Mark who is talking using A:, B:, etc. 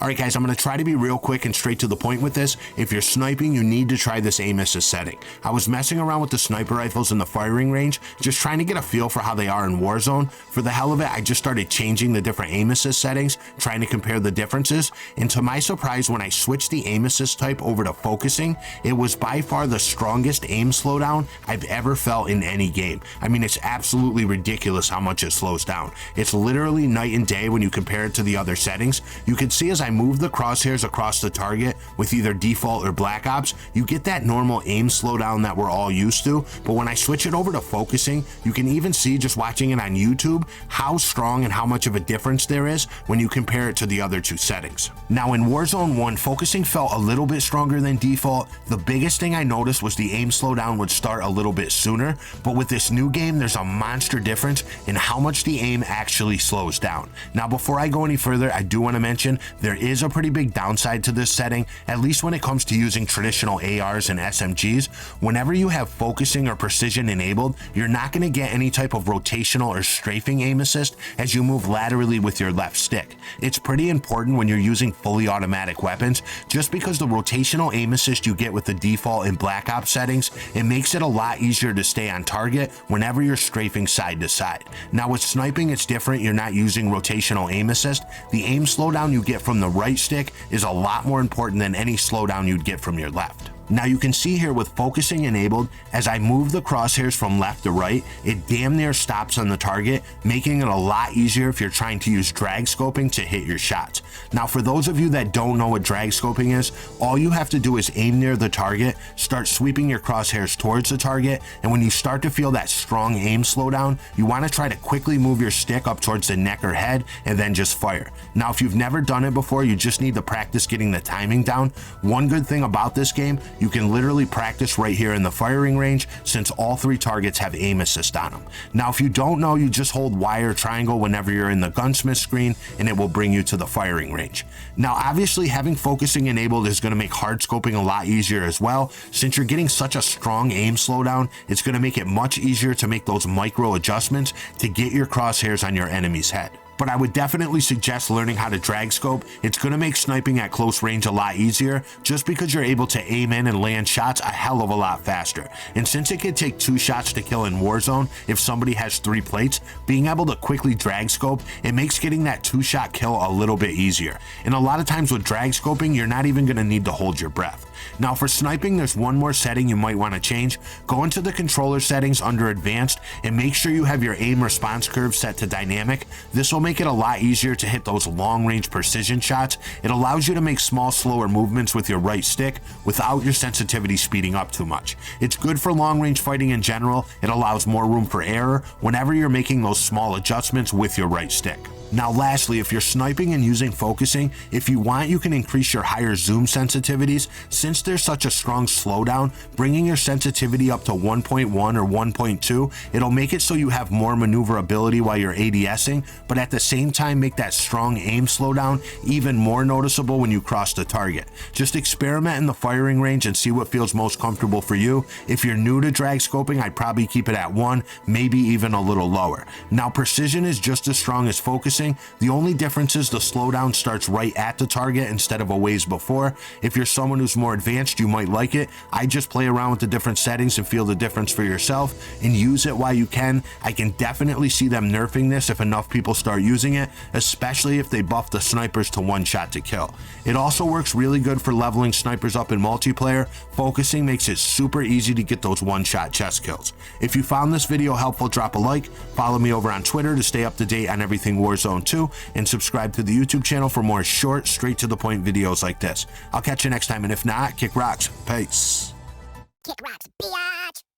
A: All right, guys, I'm gonna try to be real quick and straight to the point with this. If you're sniping, you need to try this aim assist setting. I was messing around with the sniper rifles in the firing range, just trying to get a feel for how they are in Warzone. For the hell of it, I just started changing the different aim assist settings, trying to compare the differences. And to my surprise, when I switched the aim assist type over to focusing, it was by far the strongest aim slowdown I've ever felt in any game. I mean, it's absolutely ridiculous how much it slows down. It's literally night and day when you compare it to the other settings. You can see as I move the crosshairs across the target with either default or Black Ops, you get that normal aim slowdown that we're all used to. But when I switch it over to focusing, you can even see just watching it on YouTube how strong and how much of a difference there is when you compare it to the other two settings. Now in Warzone 1, focusing felt a little bit stronger than default. The biggest thing I noticed was the aim slowdown would start a little bit sooner, but with this new game, there's a monster difference in how much the aim actually slows down. Now before I go any further, I do want to mention there is a pretty big downside to this setting, at least when it comes to using traditional ARs and SMGs. Whenever you have focusing or precision enabled, you're not going to get any type of rotational or strafing aim assist as you move laterally with your left stick. It's pretty important when you're using fully automatic weapons, just because the rotational aim assist you get with the default and Black Ops settings, it makes it a lot easier to stay on target whenever you're strafing side to side. Now with sniping, it's different. You're not using rotational aim assist. The aim slowdown you get from the right stick is a lot more important than any slowdown you'd get from your left. Now you can see here with focusing enabled, as I move the crosshairs from left to right, it damn near stops on the target, making it a lot easier if you're trying to use drag scoping to hit your shots. Now for those of you that don't know what drag scoping is, all you have to do is aim near the target, start sweeping your crosshairs towards the target, and when you start to feel that strong aim slowdown, you want to try to quickly move your stick up towards the neck or head and then just fire. Now if you've never done it before, you just need to practice getting the timing down. One good thing about this game, you can literally practice right here in the firing range since all three targets have aim assist on them. Now if you don't know, you just hold Y or triangle whenever you're in the gunsmith screen and it will bring you to the firing range. Now obviously having focusing enabled is going to make hard scoping a lot easier as well. Since you're getting such a strong aim slowdown, it's going to make it much easier to make those micro adjustments to get your crosshairs on your enemy's head. But I would definitely suggest learning how to drag scope. It's going to make sniping at close range a lot easier, just because you're able to aim in and land shots a hell of a lot faster. And since it can take 2 shots to kill in Warzone if somebody has 3 plates, being able to quickly drag scope, it makes getting that 2-shot kill a little bit easier. And a lot of times with drag scoping, you're not even going to need to hold your breath. Now for sniping, there's one more setting you might want to change. Go into the controller settings under advanced and make sure you have your aim response curve set to dynamic. This will make it a lot easier to hit those long range precision shots. It allows you to make small, slower movements with your right stick without your sensitivity speeding up too much. It's good for long range fighting in general. It allows more room for error whenever you're making those small adjustments with your right stick. Now lastly, if you're sniping and using focusing, if you want, you can increase your higher zoom sensitivities. Since there's such a strong slowdown, bringing your sensitivity up to 1.1 or 1.2, it'll make it so you have more maneuverability while you're ADSing, but at the same time make that strong aim slowdown even more noticeable when you cross the target. Just experiment in the firing range and see what feels most comfortable for you. If you're new to drag scoping, I'd probably keep it at 1, maybe even a little lower. Now precision is just as strong as focusing. The only difference is the slowdown starts right at the target instead of a ways before. If you're someone who's more advanced, you might like it. I just play around with the different settings and feel the difference for yourself and use it while you can. I can definitely see them nerfing this if enough people start using it, especially if they buff the snipers to 1 shot to kill. It also works really good for leveling snipers up in multiplayer. Focusing makes it super easy to get those 1-shot chest kills. If you found this video helpful, drop a like, follow me over on Twitter to stay up to date on everything Warzone 2, and subscribe to the YouTube channel for more short, straight to the point videos like this. I'll catch you next time, and if not, kick rocks. Peace.
B: Kick rocks, biatch!